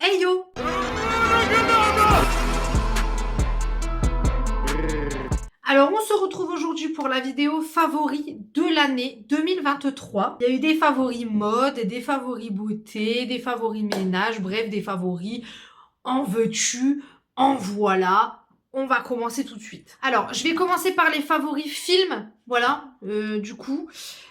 Hey yo! Alors on se retrouve aujourd'hui pour la vidéo favoris de l'année 2023. Il y a eu des favoris mode, des favoris beauté, des favoris ménage, bref des favoris en veux-tu, en voilà. On va commencer tout de suite. Alors, je vais commencer par les favoris films. Voilà, du coup.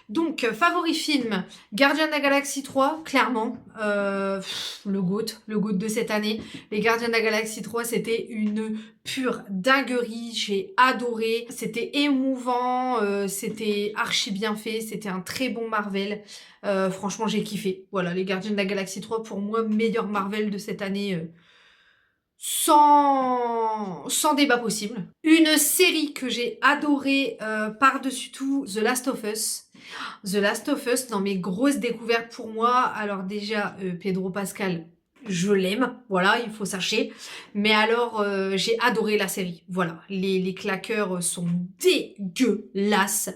Donc, favoris films, Gardiens de la Galaxie 3, clairement. Le GOAT de cette année. Les Gardiens de la Galaxie 3, c'était une pure dinguerie. J'ai adoré. C'était émouvant. C'était archi bien fait. C'était un très bon Marvel. Franchement, j'ai kiffé. Voilà, les Gardiens de la Galaxie 3, pour moi, meilleur Marvel de cette année. Sans débat possible. Une série que j'ai adorée par-dessus tout, The Last of Us. The Last of Us, dans mes grosses découvertes pour moi. Alors déjà, Pedro Pascal, je l'aime, voilà, il faut sachez. Mais alors, j'ai adoré la série. Voilà, les claqueurs sont dégueulasses.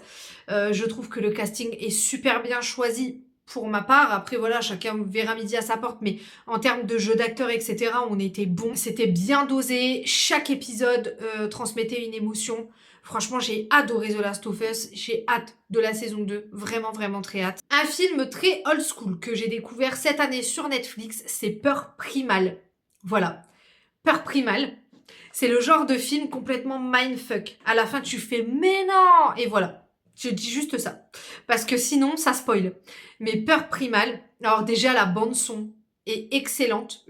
Je trouve que le casting est super bien choisi pour ma part. Après, voilà, chacun verra midi à sa porte. Mais en termes de jeu d'acteur, etc., on était bon. C'était bien dosé. Chaque épisode transmettait une émotion. Franchement, j'ai adoré The Last of Us. J'ai hâte de la saison 2. Vraiment, vraiment très hâte. Un film très old school que j'ai découvert cette année sur Netflix, c'est Peur Primal. Voilà. Peur Primal. C'est le genre de film complètement mindfuck. À la fin, tu fais « mais non !» Et voilà. Je dis juste ça. Parce que sinon, ça spoil. Mais Peur Primal, alors déjà, la bande-son est excellente.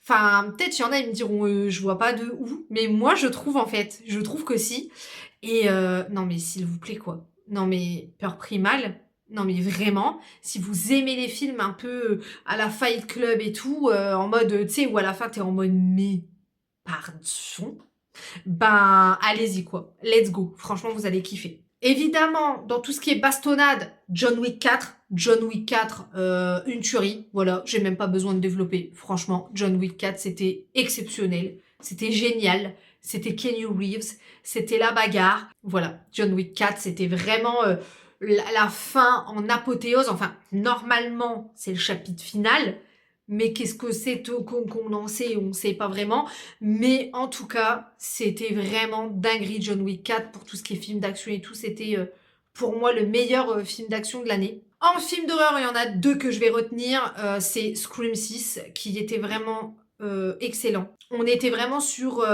Enfin, peut-être il y en a, ils me diront je vois pas de où. Mais moi, je trouve en fait. Je trouve que si. Et non, mais s'il vous plaît, quoi. Non, mais Peur Primal, non, mais vraiment, si vous aimez les films un peu à la Fight Club et tout, en mode, tu sais, où à la fin, t'es en mode mais pardon, ben allez-y, quoi. Let's go. Franchement, vous allez kiffer. Évidemment, dans tout ce qui est bastonnade, John Wick 4. John Wick 4, une tuerie. Voilà, j'ai même pas besoin de développer. Franchement, John Wick 4, c'était exceptionnel. C'était génial. C'était Keanu Reeves. C'était la bagarre. Voilà, John Wick 4, c'était vraiment la fin en apothéose. Enfin, normalement, c'est le chapitre final. Mais qu'est-ce que c'est qu'on en sait, on sait pas vraiment. Mais en tout cas, c'était vraiment dinguerie John Wick 4 pour tout ce qui est film d'action et tout. C'était pour moi le meilleur film d'action de l'année. En film d'horreur, il y en a deux que je vais retenir. C'est Scream 6 qui était vraiment excellent. On était vraiment sur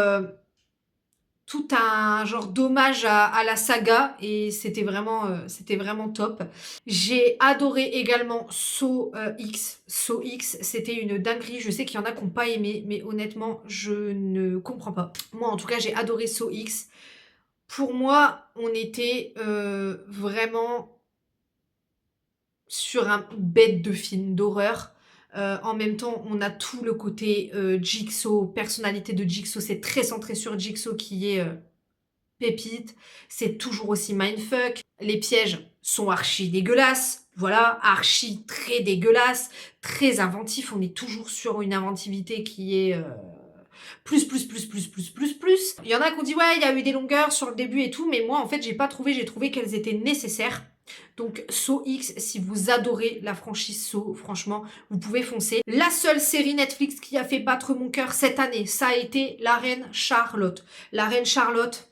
tout un genre d'hommage à la saga et c'était vraiment top. J'ai adoré également Saw X. Saw X, c'était une dinguerie. Je sais qu'il y en a qui n'ont pas aimé, mais honnêtement, je ne comprends pas. Moi, en tout cas, j'ai adoré Saw X. Pour moi, on était vraiment sur un bête de film d'horreur. En même temps, on a tout le côté Jigsaw, personnalité de Jigsaw, c'est très centré sur Jigsaw qui est pépite, c'est toujours aussi mindfuck. Les pièges sont archi dégueulasses, voilà, archi très dégueulasses, très inventifs. On est toujours sur une inventivité qui est plus. Il y en a qui ont dit ouais, il y a eu des longueurs sur le début et tout, mais moi en fait j'ai trouvé qu'elles étaient nécessaires. Donc Saw X, si vous adorez la franchise Saw, franchement, vous pouvez foncer. La seule série Netflix qui a fait battre mon cœur cette année, ça a été La Reine Charlotte. La Reine Charlotte,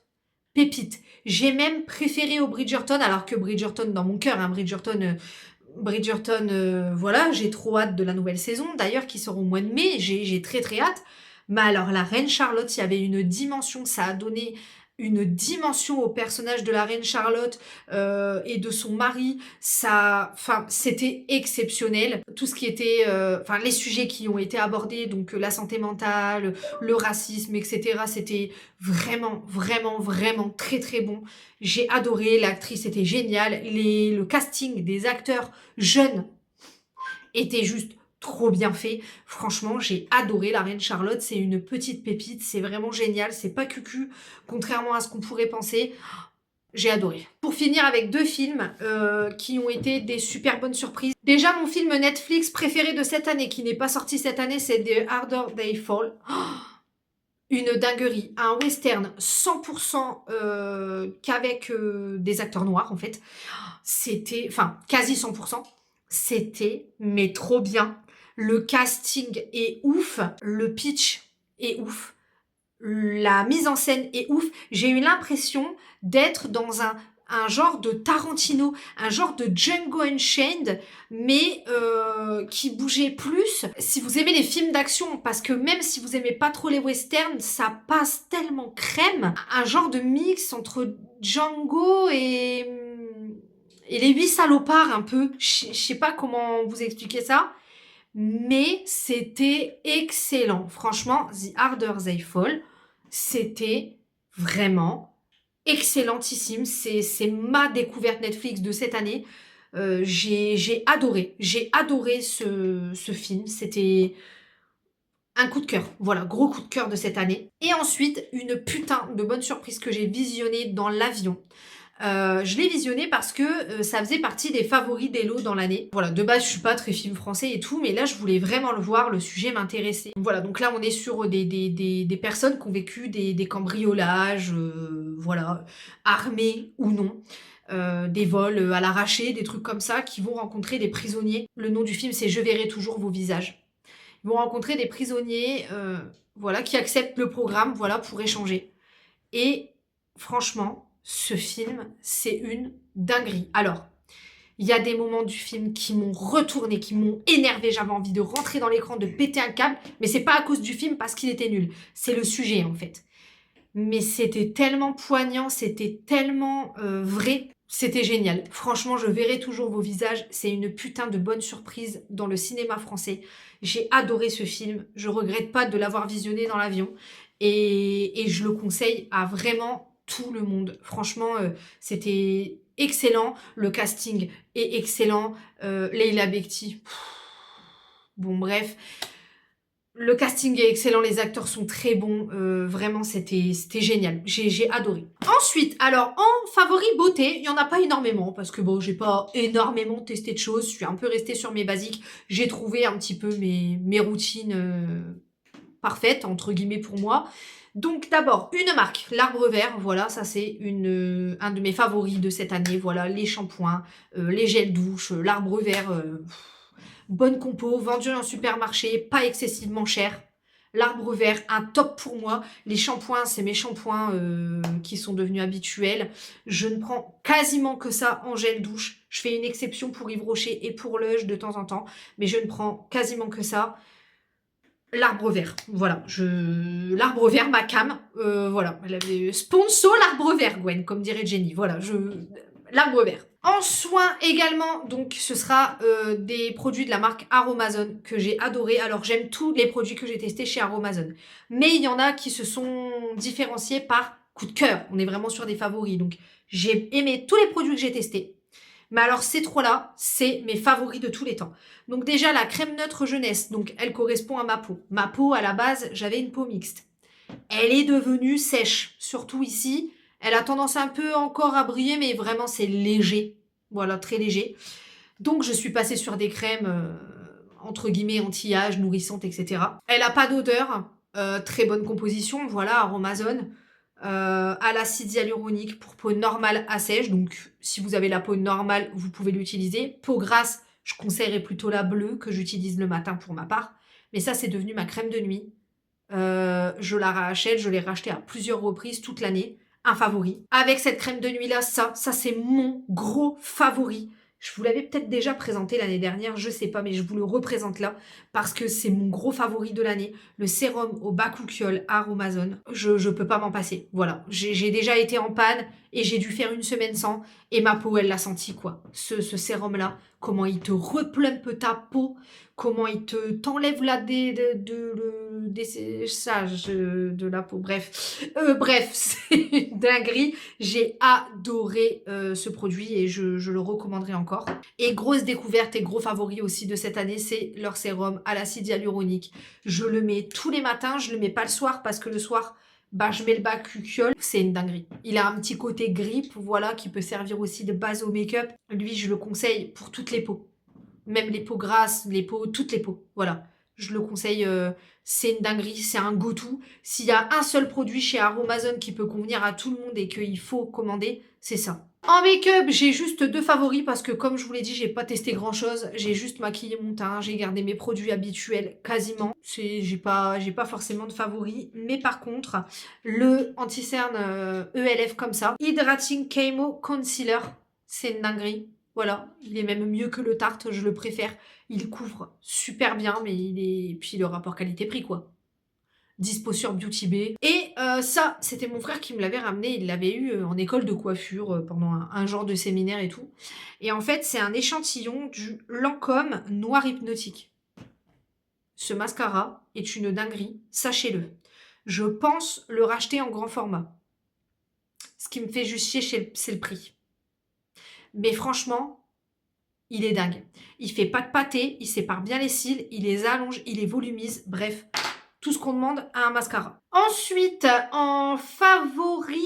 pépite. J'ai même préféré au Bridgerton, alors que Bridgerton dans mon cœur, hein, Bridgerton, voilà, j'ai trop hâte de la nouvelle saison, d'ailleurs, qui sort au mois de mai, j'ai très très hâte. Mais alors, la Reine Charlotte, il y avait une dimension, ça a donné une dimension au personnage de la Reine Charlotte et de son mari. Ça, enfin, c'était exceptionnel. Tout ce qui était, enfin, les sujets qui ont été abordés, donc la santé mentale, le racisme, etc. C'était vraiment très très bon. J'ai adoré, l'actrice était géniale. Le casting des acteurs jeunes était juste trop bien fait. Franchement, j'ai adoré La Reine Charlotte. C'est une petite pépite. C'est vraiment génial. C'est pas cucu, contrairement à ce qu'on pourrait penser. J'ai adoré. Pour finir avec deux films qui ont été des super bonnes surprises. Déjà, mon film Netflix préféré de cette année, qui n'est pas sorti cette année, c'est The Harder They Fall. Une dinguerie, un western 100% qu'avec des acteurs noirs en fait. C'était, enfin quasi 100%. C'était mais trop bien. Le casting est ouf, le pitch est ouf, la mise en scène est ouf. J'ai eu l'impression d'être dans un genre de Tarantino, un genre de Django Unchained, mais qui bougeait plus. Si vous aimez les films d'action, parce que même si vous aimez pas trop les westerns, ça passe tellement crème. Un genre de mix entre Django et les 8 salopards un peu. Je sais pas comment vous expliquer ça. Mais c'était excellent. Franchement, The Harder They Fall, c'était vraiment excellentissime. C'est ma découverte Netflix de cette année. J'ai adoré. J'ai adoré ce film. C'était un coup de cœur. Voilà, gros coup de cœur de cette année. Et ensuite, une putain de bonne surprise que j'ai visionnée dans l'avion. Je l'ai visionné parce que ça faisait partie des favoris d'Hello dans l'année. Voilà, de base, je suis pas très film français et tout, mais là, je voulais vraiment le voir, le sujet m'intéressait. Voilà, donc là, on est sur des personnes qui ont vécu des cambriolages, voilà, armés ou non. Des vols à l'arraché, des trucs comme ça, qui vont rencontrer des prisonniers. Le nom du film, c'est Je verrai toujours vos visages. Ils vont rencontrer des prisonniers, voilà, qui acceptent le programme, voilà, pour échanger. Et franchement, ce film, c'est une dinguerie. Alors, il y a des moments du film qui m'ont retourné, qui m'ont énervé. J'avais envie de rentrer dans l'écran, de péter un câble. Mais c'est pas à cause du film parce qu'il était nul. C'est le sujet, en fait. Mais c'était tellement poignant, c'était tellement vrai. C'était génial. Franchement, je verrai toujours vos visages. C'est une putain de bonne surprise dans le cinéma français. J'ai adoré ce film. Je regrette pas de l'avoir visionné dans l'avion. Et je le conseille à vraiment tout le monde. Franchement, c'était excellent. Le casting est excellent. Leila Bekti. Bon, bref. Le casting est excellent, les acteurs sont très bons, vraiment c'était génial, j'ai adoré. Ensuite, alors en favori beauté, il n'y en a pas énormément, parce que bon, j'ai pas énormément testé de choses, je suis un peu restée sur mes basiques, j'ai trouvé un petit peu mes routines parfaites, entre guillemets pour moi. Donc d'abord, une marque, l'Arbre Vert, voilà, ça c'est un de mes favoris de cette année, voilà, les shampoings, les gels douche, l'Arbre Vert... bonne compo, vendue en supermarché, pas excessivement cher. L'Arbre Vert, un top pour moi. Les shampoings, c'est mes shampoings qui sont devenus habituels. Je ne prends quasiment que ça en gel douche. Je fais une exception pour Yves Rocher et pour Lush de temps en temps, mais je ne prends quasiment que ça. L'Arbre Vert, voilà. L'Arbre Vert, ma cam, voilà. Elle avait sponsor l'Arbre Vert, Gwen, comme dirait Jenny. Voilà, l'Arbre Vert. En soins également, donc ce sera des produits de la marque Aromazone que j'ai adoré. Alors j'aime tous les produits que j'ai testés chez Aromazone. Mais il y en a qui se sont différenciés par coup de cœur. On est vraiment sur des favoris. Donc j'ai aimé tous les produits que j'ai testés. Mais alors ces trois-là, c'est mes favoris de tous les temps. Donc déjà la crème neutre jeunesse, donc elle correspond à ma peau. Ma peau à la base, j'avais une peau mixte. Elle est devenue sèche, surtout ici. Elle a tendance un peu encore à briller, mais vraiment c'est léger. Voilà, très léger. Donc je suis passée sur des crèmes, entre guillemets, anti-âge, nourrissantes, etc. Elle n'a pas d'odeur, très bonne composition, voilà, Aromazone. À l'acide hyaluronique pour peau normale à sèche. Donc si vous avez la peau normale, vous pouvez l'utiliser. Peau grasse, je conseillerais plutôt la bleue que j'utilise le matin pour ma part. Mais ça, c'est devenu ma crème de nuit. Je la rachète, je l'ai rachetée à plusieurs reprises toute l'année. Un favori. Avec cette crème de nuit là, ça c'est mon gros favori. Je vous l'avais peut-être déjà présenté l'année dernière, je sais pas, mais je vous le représente là parce que c'est mon gros favori de l'année. Le sérum au bakuchiol Aromazone. Je peux pas m'en passer. Voilà. J'ai déjà été en panne et j'ai dû faire une semaine sans et ma peau, elle l'a senti quoi. Ce sérum là, comment il te replumpe ta peau, comment il t'enlève la desséchage de la peau. Bref, c'est une dinguerie. J'ai adoré ce produit et je le recommanderai encore. Et grosse découverte et gros favori aussi de cette année, c'est leur sérum à l'acide hyaluronique. Je le mets tous les matins, je le mets pas le soir parce que le soir, bah, je mets le bakuchiol. C'est une dinguerie. Il a un petit côté grippe, voilà, qui peut servir aussi de base au make-up. Lui, je le conseille pour toutes les peaux. Même les peaux grasses, les peaux, toutes les peaux. Voilà. Je le conseille, c'est une dinguerie, c'est un go-to. S'il y a un seul produit chez Aromazone qui peut convenir à tout le monde et qu'il faut commander, c'est ça. En make-up, j'ai juste 2 favoris parce que comme je vous l'ai dit, j'ai pas testé grand-chose. J'ai juste maquillé mon teint, j'ai gardé mes produits habituels quasiment. J'ai pas forcément de favoris. Mais par contre, le anti-cerne ELF comme ça, Hydrating Camo Concealer, c'est une dinguerie. Voilà, il est même mieux que le Tarte, je le préfère. Il couvre super bien, mais puis le rapport qualité-prix quoi. Dispo sur Beauty Bay. Et ça, c'était mon frère qui me l'avait ramené. Il l'avait eu en école de coiffure pendant un genre de séminaire et tout. Et en fait, c'est un échantillon du Lancôme Noir Hypnotique. Ce mascara est une dinguerie, sachez-le. Je pense le racheter en grand format. Ce qui me fait juste chier, c'est le prix. Mais franchement, il est dingue. Il fait pas de pâté, il sépare bien les cils, il les allonge, il les volumise. Bref, tout ce qu'on demande à un mascara. Ensuite, en favori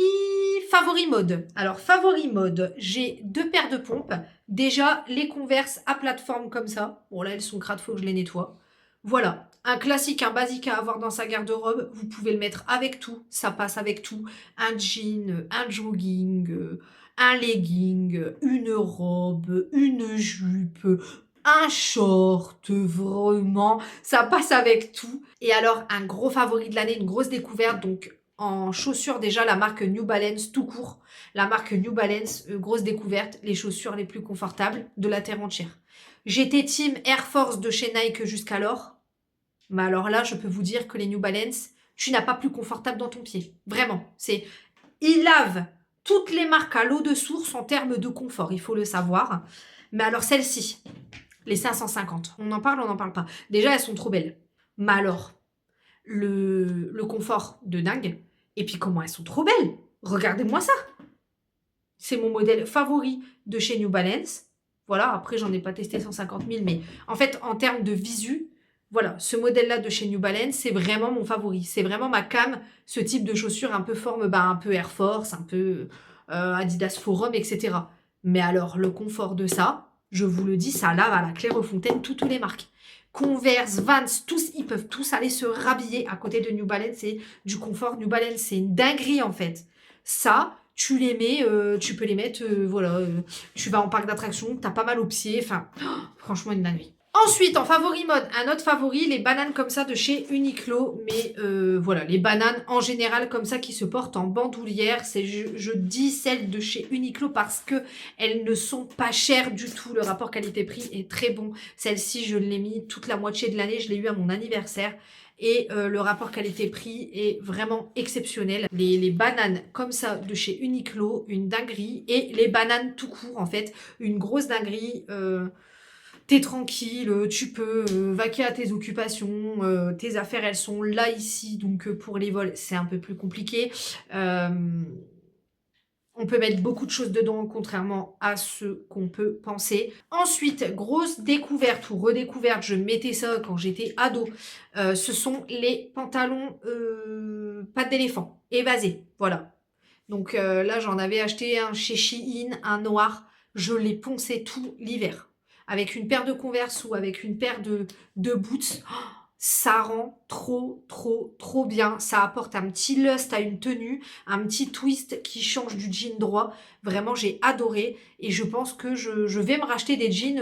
mode. Alors, favori mode, j'ai 2 paires de pompes. Déjà, les Converse à plateforme comme ça. Bon, là, elles sont crades, faut que je les nettoie. Voilà, un classique, un basique à avoir dans sa garde-robe. Vous pouvez le mettre avec tout, ça passe avec tout. Un jean, un jogging, un legging, une robe, une jupe, un short, vraiment, ça passe avec tout. Et alors, un gros favori de l'année, une grosse découverte, donc en chaussures déjà, la marque New Balance tout court. La marque New Balance, grosse découverte, les chaussures les plus confortables de la terre entière. J'étais team Air Force de chez Nike jusqu'alors. Mais alors là, je peux vous dire que les New Balance, tu n'as pas plus confortable dans ton pied. Vraiment, ils lavent toutes les marques à l'eau de source en termes de confort, il faut le savoir. Mais alors celle-ci, les 550. On en parle, on n'en parle pas. Déjà, elles sont trop belles. Mais alors, le confort de dingue. Et puis comment elles sont trop belles. Regardez-moi ça. C'est mon modèle favori de chez New Balance. Voilà, après, j'en ai pas testé 150 000. Mais en fait, en termes de visu, voilà, ce modèle-là de chez New Balance, c'est vraiment mon favori. C'est vraiment ma came, ce type de chaussures un peu forme, un peu Air Force, un peu Adidas Forum, etc. Mais alors, le confort de ça, je vous le dis, ça lave à la Clairefontaine toutes les marques. Converse, Vans, tous, ils peuvent tous aller se rhabiller à côté de New Balance. C'est du confort. New Balance, c'est une dinguerie en fait. Ça, tu les mets, tu peux les mettre, voilà. Tu vas en parc d'attractions, t'as pas mal aux pieds. Enfin, franchement, une dinguerie. Ensuite, en favori mode, un autre favori, les bananes comme ça de chez Uniqlo. Mais voilà, les bananes en général comme ça qui se portent en bandoulière. Je dis celles de chez Uniqlo parce que elles ne sont pas chères du tout. Le rapport qualité-prix est très bon. Celle-ci, je l'ai mis toute la moitié de l'année. Je l'ai eu à mon anniversaire. Et le rapport qualité-prix est vraiment exceptionnel. Les bananes comme ça de chez Uniqlo, une dinguerie. Et les bananes tout court, en fait, une grosse dinguerie. T'es tranquille, tu peux vaquer à tes occupations, tes affaires elles sont là ici, donc pour les vols c'est un peu plus compliqué. On peut mettre beaucoup de choses dedans, contrairement à ce qu'on peut penser. Ensuite, grosse découverte ou redécouverte, je mettais ça quand j'étais ado, ce sont les pantalons pattes d'éléphant, évasés, voilà. Donc là j'en avais acheté un chez Shein, un noir, je l'ai poncé tout l'hiver avec une paire de Converse ou avec une paire de boots, ça rend trop, trop, trop bien. Ça apporte un petit lust à une tenue, un petit twist qui change du jean droit. Vraiment, j'ai adoré et je pense que je vais me racheter des jeans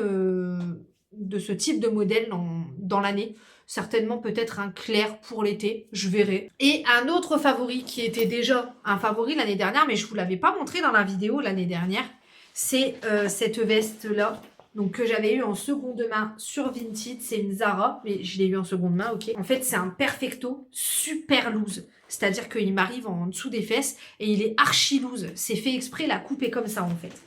de ce type de modèle dans l'année. Certainement peut-être un clair pour l'été, je verrai. Et un autre favori qui était déjà un favori l'année dernière, mais je ne vous l'avais pas montré dans la vidéo l'année dernière, c'est cette veste-là. Donc que j'avais eu en seconde main sur Vinted, c'est une Zara, mais je l'ai eu en seconde main, ok. En fait, c'est un perfecto super loose, c'est-à-dire qu'il m'arrive en dessous des fesses et il est archi loose. C'est fait exprès, la coupe est comme ça en fait.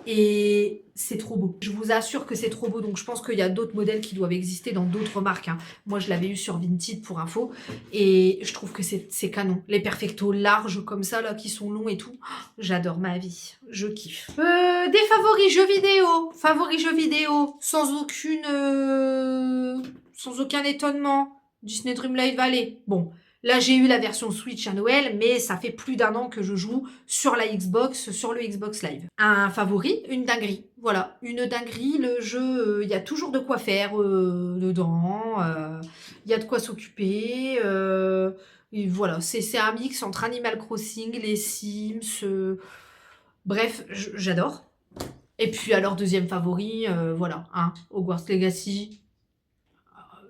Et c'est trop beau. Je vous assure que c'est trop beau. Donc je pense qu'il y a d'autres modèles qui doivent exister dans d'autres marques. Hein. Moi, je l'avais eu sur Vinted pour info. Et je trouve que c'est canon. Les perfectos larges comme ça, là, qui sont longs et tout. J'adore ma vie. Je kiffe. Des favoris jeux vidéo. Favoris jeux vidéo. Sans aucun étonnement. Disney Dreamlight Valley. Bon. Là, j'ai eu la version Switch à Noël, mais ça fait plus d'1 an que je joue sur la Xbox, sur le Xbox Live. Un favori, une dinguerie. Voilà, une dinguerie. Le jeu, il y a toujours de quoi faire dedans. Il y a de quoi s'occuper. Et voilà, c'est un mix entre Animal Crossing, les Sims, Bref, j'adore. Et puis alors, deuxième favori, voilà, hein, Hogwarts Legacy.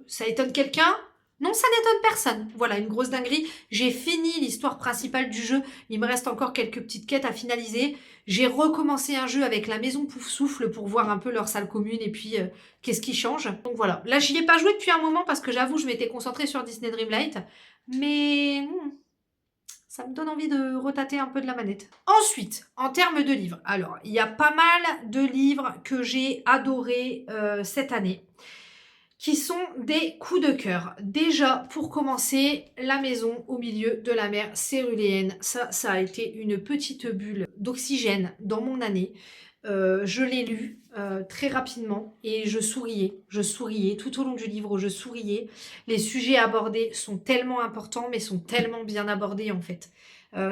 Ça étonne quelqu'un? Non, ça n'étonne personne. Voilà, une grosse dinguerie. J'ai fini l'histoire principale du jeu. Il me reste encore quelques petites quêtes à finaliser. J'ai recommencé un jeu avec la maison Poufsouffle pour voir un peu leur salle commune et puis qu'est-ce qui change. Donc voilà. Là, j'y ai pas joué depuis un moment parce que j'avoue, je m'étais concentrée sur Disney Dreamlight. Mais ça me donne envie de retater un peu de la manette. Ensuite, en termes de livres. Alors, il y a pas mal de livres que j'ai adorés cette année, qui sont des coups de cœur. Déjà, pour commencer, La maison au milieu de la mer céruléenne. Ça a été une petite bulle d'oxygène dans mon année. Je l'ai lu très rapidement et je souriais tout au long du livre, je souriais. Les sujets abordés sont tellement importants mais sont tellement bien abordés en fait.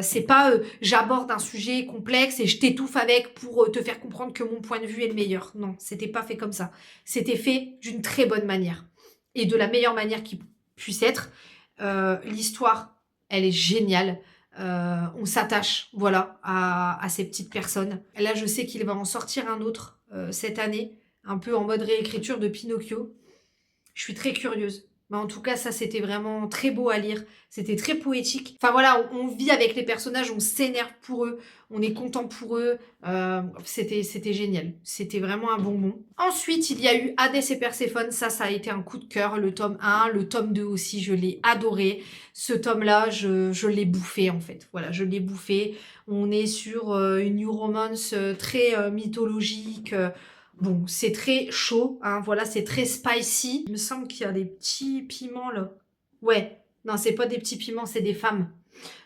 C'est pas j'aborde un sujet complexe et je t'étouffe avec pour te faire comprendre que mon point de vue est le meilleur. Non, c'était pas fait comme ça. C'était fait d'une très bonne manière et de la meilleure manière qui puisse être. L'histoire, elle est géniale. On s'attache, voilà, à ces petites personnes. Là, je sais qu'il va en sortir un autre cette année, un peu en mode réécriture de Pinocchio. Je suis très curieuse. Mais en tout cas, ça, c'était vraiment très beau à lire. C'était très poétique. Enfin voilà, on vit avec les personnages, on s'énerve pour eux, on est content pour eux. C'était génial. C'était vraiment un bonbon. Ensuite, il y a eu Hadès et Perséphone. Ça a été un coup de cœur. Le tome 1, le tome 2 aussi, je l'ai adoré. Ce tome-là, je l'ai bouffé en fait. Voilà, je l'ai bouffé. On est sur une new romance très mythologique. Bon, c'est très chaud, hein, voilà, c'est très spicy. Il me semble qu'il y a des petits piments, là. Ouais, non, c'est pas des petits piments, c'est des femmes.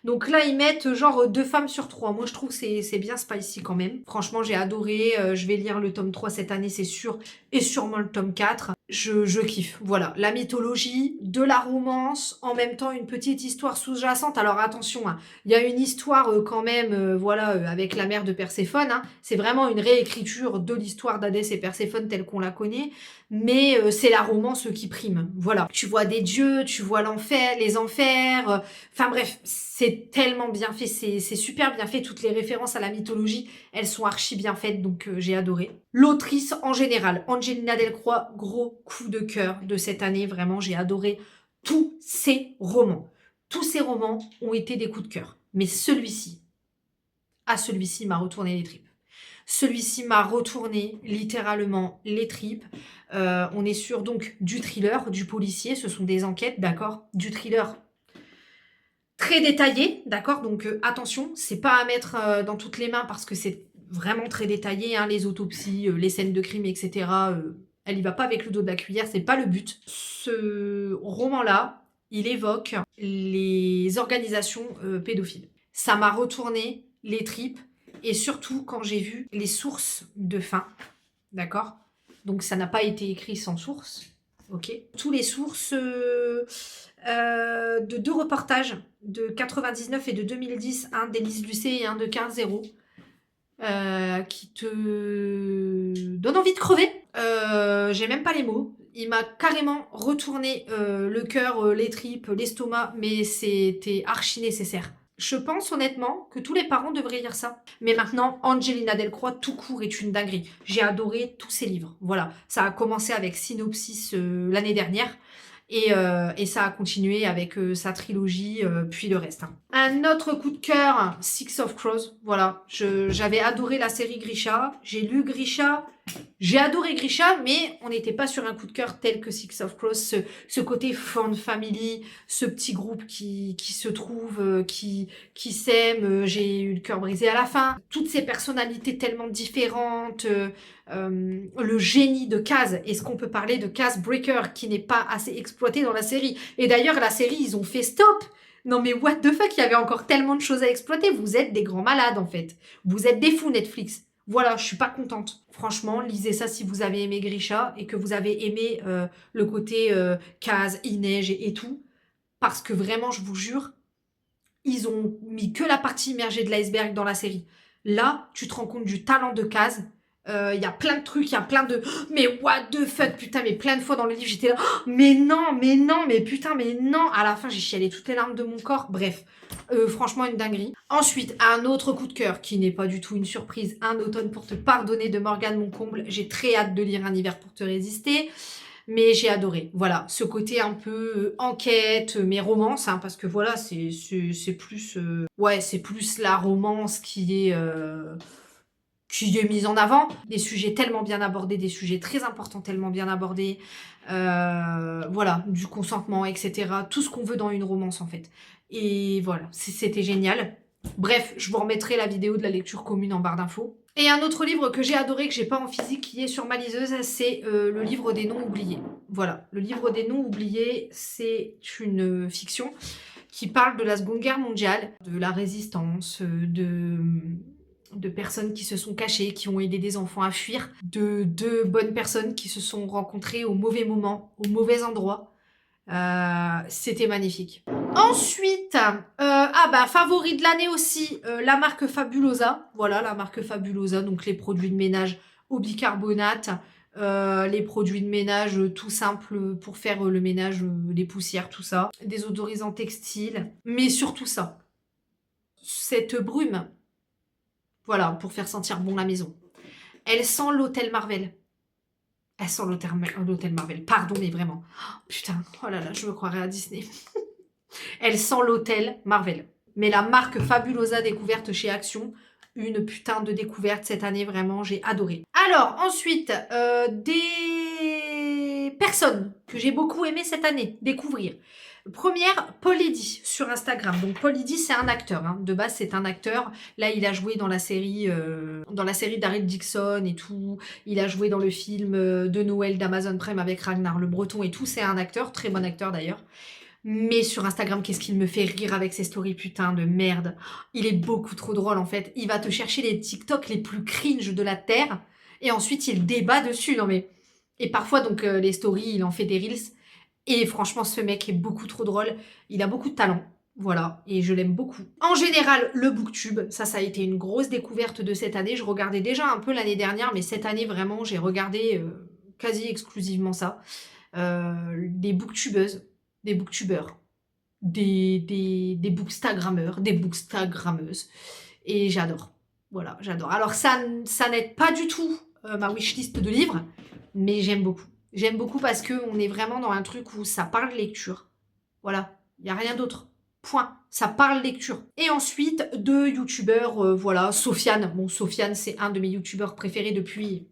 Donc là, ils mettent genre 2 femmes sur 3. Moi, je trouve que c'est bien spicy quand même. Franchement, j'ai adoré. Je vais lire le tome 3 cette année, c'est sûr. Et sûrement le tome 4. Je kiffe. Voilà, la mythologie, de la romance, en même temps une petite histoire sous-jacente. Alors attention, hein, il y a une histoire quand même, voilà, avec la mère de Perséphone. Hein. C'est vraiment une réécriture de l'histoire d'Hadès et Perséphone telle qu'on la connaît. Mais c'est la romance qui prime. Voilà. Tu vois des dieux, tu vois l'enfer, les enfers. Enfin bref, c'est tellement bien fait, c'est super bien fait. Toutes les références à la mythologie, elles sont archi bien faites, donc j'ai adoré. L'autrice en général, Angelina Delcroix, gros coup de cœur de cette année. Vraiment, j'ai adoré tous ses romans. Tous ses romans ont été des coups de cœur. Mais celui-ci m'a retourné les tripes. Celui-ci m'a retourné littéralement les tripes. On est sur donc du thriller, du policier. Ce sont des enquêtes, d'accord? Du thriller très détaillé, d'accord? Donc attention, c'est pas à mettre dans toutes les mains parce que c'est vraiment très détaillé, hein, les autopsies, les scènes de crime, etc. Elle y va pas avec le dos de la cuillère, c'est pas le but. Ce roman-là, il évoque les organisations pédophiles. Ça m'a retourné les tripes et surtout quand j'ai vu les sources de fin, d'accord? Donc ça n'a pas été écrit sans source, ok? Tous les sources de 2 reportages de 99 et de 2010, un d'Élise Lucet et un de 15-0, qui te donnent envie de crever. J'ai même pas les mots. Il m'a carrément retourné le cœur, les tripes, l'estomac, mais c'était archi nécessaire. Je pense honnêtement que tous les parents devraient lire ça. Mais maintenant, Angelina Delcroix, tout court, est une dinguerie. J'ai adoré tous ses livres. Voilà, ça a commencé avec Synopsis l'année dernière. Et ça a continué avec sa trilogie, puis le reste. Hein. Un autre coup de cœur, Six of Crows. Voilà, j'avais adoré la série Grisha. J'ai lu Grisha. J'ai adoré Grisha, mais on n'était pas sur un coup de cœur tel que Six of Crows. Ce côté fun family, ce petit groupe qui se trouve, qui s'aime. J'ai eu le cœur brisé à la fin. Toutes ces personnalités tellement différentes. Le génie de Kaz. Est-ce qu'on peut parler de Kaz Breaker qui n'est pas assez exploité dans la série? Et d'ailleurs, la série, ils ont fait stop. Non mais what the fuck, il y avait encore tellement de choses à exploiter. Vous êtes des grands malades en fait. Vous êtes des fous Netflix. Voilà, je suis pas contente. Franchement, lisez ça si vous avez aimé Grisha et que vous avez aimé le côté Kaz, Inej et tout. Parce que vraiment, je vous jure, ils ont mis que la partie immergée de l'iceberg dans la série. Là, tu te rends compte du talent de Kaz. Il y a plein de trucs, il y a plein de... Mais what the fuck, putain, mais plein de fois dans le livre, j'étais là... Mais non, mais putain, mais non. À la fin, j'ai chialé toutes les larmes de mon corps. Bref, Franchement, une dinguerie. Ensuite, un autre coup de cœur qui n'est pas du tout une surprise, Un automne pour te pardonner de Morgane Moncomble. J'ai très hâte de lire Un hiver pour te résister. Mais j'ai adoré. Voilà, ce côté un peu enquête, mais romance, hein, parce que voilà, c'est plus... ouais, c'est plus la romance qui est mise en avant. Des sujets tellement bien abordés, des sujets très importants tellement bien abordés. Voilà, du consentement, etc. Tout ce qu'on veut dans une romance, en fait. Et voilà, c'était génial. Bref, je vous remettrai la vidéo de la lecture commune en barre d'infos. Et un autre livre que j'ai adoré, que j'ai pas en physique, qui est sur ma liseuse, c'est le livre des noms oubliés. Voilà, le livre des noms oubliés, c'est une fiction qui parle de la Seconde Guerre mondiale, de la résistance, de personnes qui se sont cachées, qui ont aidé des enfants à fuir, de deux bonnes personnes qui se sont rencontrées au mauvais moment, au mauvais endroit. C'était magnifique. Ensuite, favori de l'année aussi, la marque Fabulosa. Voilà, la marque Fabulosa, donc les produits de ménage au bicarbonate, les produits de ménage tout simples pour faire le ménage, les poussières, tout ça. Des odorisants textiles, mais surtout ça. Cette brume, voilà, pour faire sentir bon la maison. Elle sent l'hôtel Marvel. Elle sent l'hôtel Marvel. Pardon, mais vraiment. Oh, putain, oh là là, je me croirais à Disney. Elle sent l'hôtel Marvel. Mais la marque Fabulosa découverte chez Action, une putain de découverte cette année, vraiment, j'ai adoré. Alors, ensuite, des personnes que j'ai beaucoup aimé cette année, découvrir. Première, Paul Eddy sur Instagram. Donc Paul Eddy, c'est un acteur. Hein. De base, c'est un acteur. Là, il a joué dans la série Daryl Dixon et tout. Il a joué dans le film de Noël d'Amazon Prime avec Ragnar le Breton et tout. C'est un acteur, très bon acteur d'ailleurs. Mais sur Instagram, qu'est-ce qu'il me fait rire avec ses stories, putain de merde. Il est beaucoup trop drôle en fait. Il va te chercher les TikTok les plus cringe de la Terre. Et ensuite, il débat dessus. Non mais... Et parfois, donc, les stories, il en fait des reels. Et franchement, ce mec est beaucoup trop drôle. Il a beaucoup de talent. Voilà, et je l'aime beaucoup. En général, le booktube, ça a été une grosse découverte de cette année. Je regardais déjà un peu l'année dernière, mais cette année, vraiment, j'ai regardé quasi exclusivement ça. Des booktubeuses, des booktubeurs, des bookstagrammeurs, des bookstagrammeuses. Et j'adore. Voilà, j'adore. Alors, ça n'aide pas du tout ma wishlist de livres, mais j'aime beaucoup. J'aime beaucoup parce qu'on est vraiment dans un truc où ça parle lecture. Voilà, il n'y a rien d'autre. Point. Ça parle lecture. Et ensuite, deux youtubeurs, voilà, Sofiane. Bon, Sofiane, c'est un de mes youtubeurs préférés depuis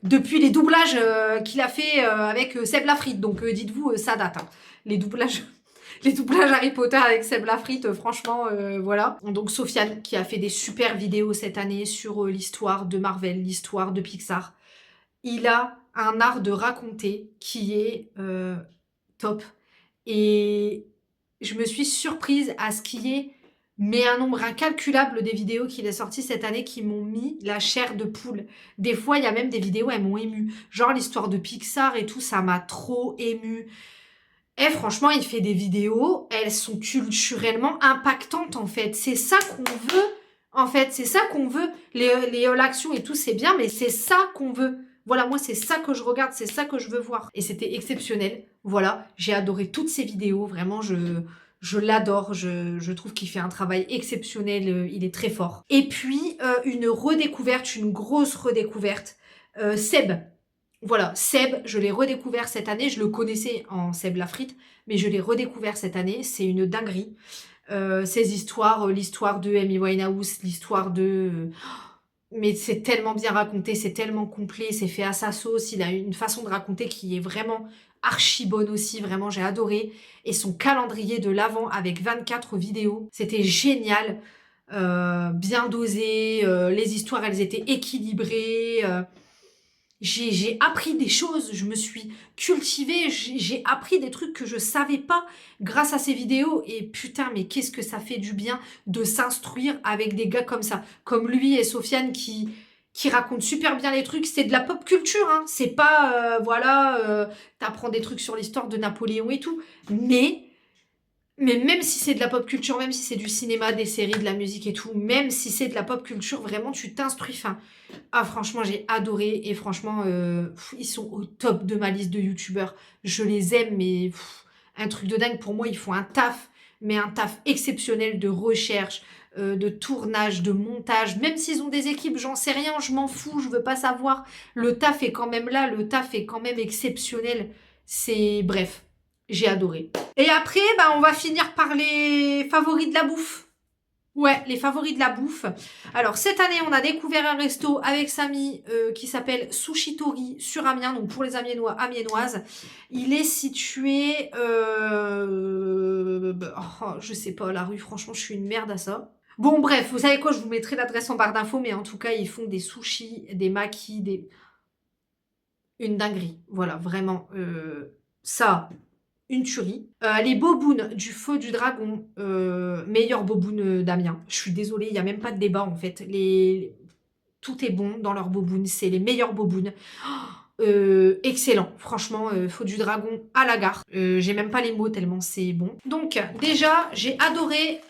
les doublages qu'il a fait avec Seb Lafrite. Donc, dites-vous, ça date. Hein. Les doublages... Les doublages Harry Potter avec Seb Lafrite, franchement, voilà. Donc Sofiane qui a fait des super vidéos cette année sur l'histoire de Marvel, l'histoire de Pixar. Il a un art de raconter qui est top. Et je me suis surprise à ce qu'il y ait mais un nombre incalculable des vidéos qu'il a sorties cette année qui m'ont mis la chair de poule. Des fois, il y a même des vidéos, elles m'ont émue. Genre l'histoire de Pixar et tout, ça m'a trop émue. Et franchement, il fait des vidéos, elles sont culturellement impactantes en fait. C'est ça qu'on veut, en fait. C'est ça qu'on veut. Les all action et tout, c'est bien, mais c'est ça qu'on veut. Voilà, moi, c'est ça que je regarde, c'est ça que je veux voir. Et c'était exceptionnel. Voilà, j'ai adoré toutes ces vidéos. Vraiment, je l'adore. Je trouve qu'il fait un travail exceptionnel. Il est très fort. Et puis, une redécouverte, une grosse redécouverte. Seb. Voilà, Seb, je l'ai redécouvert cette année. Je le connaissais en Seb Lafrite, mais je l'ai redécouvert cette année. C'est une dinguerie. Ces histoires, l'histoire de Amy Winehouse, l'histoire de... Mais c'est tellement bien raconté, c'est tellement complet, c'est fait à sa sauce. Il a une façon de raconter qui est vraiment archi bonne aussi. Vraiment, j'ai adoré. Et son calendrier de l'avant avec 24 vidéos, c'était génial. Bien dosé. Les histoires, elles étaient équilibrées. J'ai appris des choses, je me suis cultivée, j'ai appris des trucs que je savais pas grâce à ces vidéos. Et putain, mais qu'est-ce que ça fait du bien de s'instruire avec des gars comme ça. Comme lui et Sofiane qui racontent super bien les trucs. C'est de la pop culture, hein. C'est pas, t'apprends des trucs sur l'histoire de Napoléon et tout. Mais même si c'est de la pop culture, même si c'est du cinéma, des séries, de la musique et tout, même si c'est de la pop culture, vraiment, tu t'instruis. Enfin, ah, franchement, j'ai adoré. Et franchement, ils sont au top de ma liste de youtubeurs. Je les aime, mais un truc de dingue. Pour moi, ils font un taf. mais un taf exceptionnel de recherche, de tournage, de montage. Même s'ils ont des équipes, j'en sais rien, je m'en fous, je veux pas savoir. Le taf est quand même là, le taf est quand même exceptionnel. C'est bref, j'ai adoré. Et après, bah, on va finir par les favoris de la bouffe. Ouais, les favoris de la bouffe. Alors, cette année, on a découvert un resto avec Samy qui s'appelle Sushitori sur Amiens, donc pour les Amiénois, Amiénoises. Il est situé... je sais pas, la rue, franchement, je suis une merde à ça. Bon, bref, vous savez quoi, je vous mettrai l'adresse en barre d'infos, mais en tout cas, ils font des sushis, des makis, des... Une dinguerie. Voilà, vraiment. Ça, une tuerie. Les bobounes du Feu du Dragon, meilleure boboune d'Amiens. Je suis désolée, il n'y a même pas de débat en fait. Tout est bon dans leurs bobounes, c'est les meilleures bobounes. Excellent, franchement, Feu du Dragon à la gare. J'ai même pas les mots tellement c'est bon. Donc déjà, j'ai adoré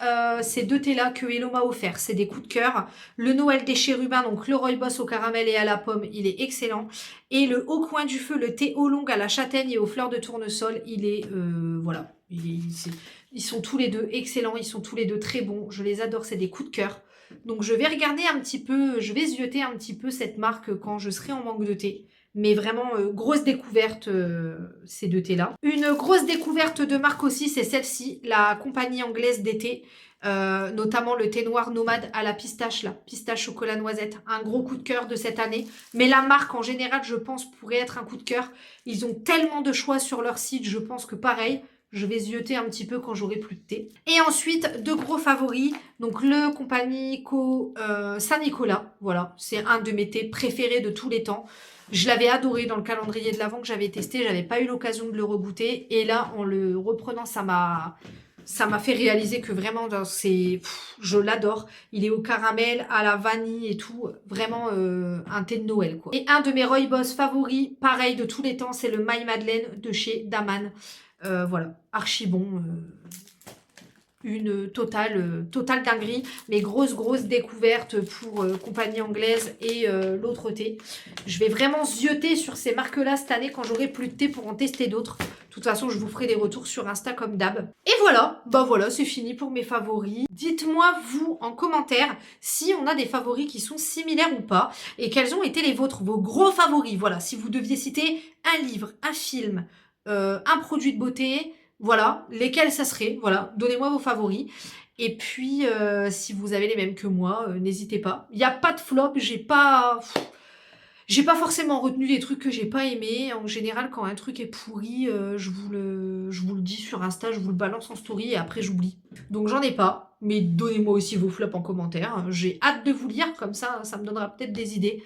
ces deux thés là que Hello m'a offert. C'est des coups de cœur. Le Noël des chérubins, donc le rooibos au caramel et à la pomme, il est excellent. Et le Au coin du feu, le thé oolong à la châtaigne et aux fleurs de tournesol, il est voilà. Ils sont tous les deux excellents, ils sont tous les deux très bons. Je les adore, c'est des coups de cœur. Donc je vais regarder un petit peu, je vais zioter un petit peu cette marque quand je serai en manque de thé. Mais vraiment, grosse découverte, ces deux thés-là. Une grosse découverte de marque aussi, c'est celle-ci, la compagnie anglaise des thés. Notamment le thé noir nomade à la pistache, là, pistache chocolat noisette. Un gros coup de cœur de cette année. Mais la marque, en général, je pense, pourrait être un coup de cœur. Ils ont tellement de choix sur leur site, je pense que pareil, je vais zioter un petit peu quand j'aurai plus de thé. Et ensuite, deux gros favoris. Donc, le compagnie Co Saint-Nicolas. Voilà, c'est un de mes thés préférés de tous les temps. Je l'avais adoré dans le calendrier de l'Avent que j'avais testé. J'avais pas eu l'occasion de le regoûter. Et là, en le reprenant, ça m'a fait réaliser que vraiment, je l'adore. Il est au caramel, à la vanille et tout. Vraiment un thé de Noël, quoi. Et un de mes rooibos favoris, pareil de tous les temps, c'est le My Madeleine de chez Daman. Voilà, archi bon. Une totale dinguerie, mais grosse découverte pour compagnie anglaise et l'autre thé. Je vais vraiment zioter sur ces marques-là cette année quand j'aurai plus de thé pour en tester d'autres. De toute façon, je vous ferai des retours sur Insta comme d'hab. Et voilà, bah voilà, c'est fini pour mes favoris. Dites-moi, vous, en commentaire, si on a des favoris qui sont similaires ou pas, et quels ont été les vôtres, vos gros favoris. Voilà, si vous deviez citer un livre, un film, un produit de beauté... Voilà, lesquels ça serait. Voilà, donnez-moi vos favoris. Et puis, si vous avez les mêmes que moi, n'hésitez pas. Il n'y a pas de flop, j'ai pas forcément retenu des trucs que j'ai pas aimés. En général, quand un truc est pourri, je vous le dis sur Insta, je vous le balance en story et après j'oublie. Donc j'en ai pas, mais donnez-moi aussi vos flops en commentaire. J'ai hâte de vous lire, comme ça me donnera peut-être des idées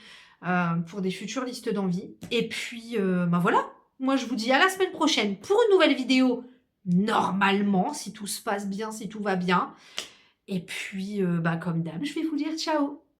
pour des futures listes d'envie. Et puis, bah voilà, moi je vous dis à la semaine prochaine pour une nouvelle vidéo. Normalement, si tout se passe bien, si tout va bien. Et puis, bah, comme d'hab, je vais vous dire ciao.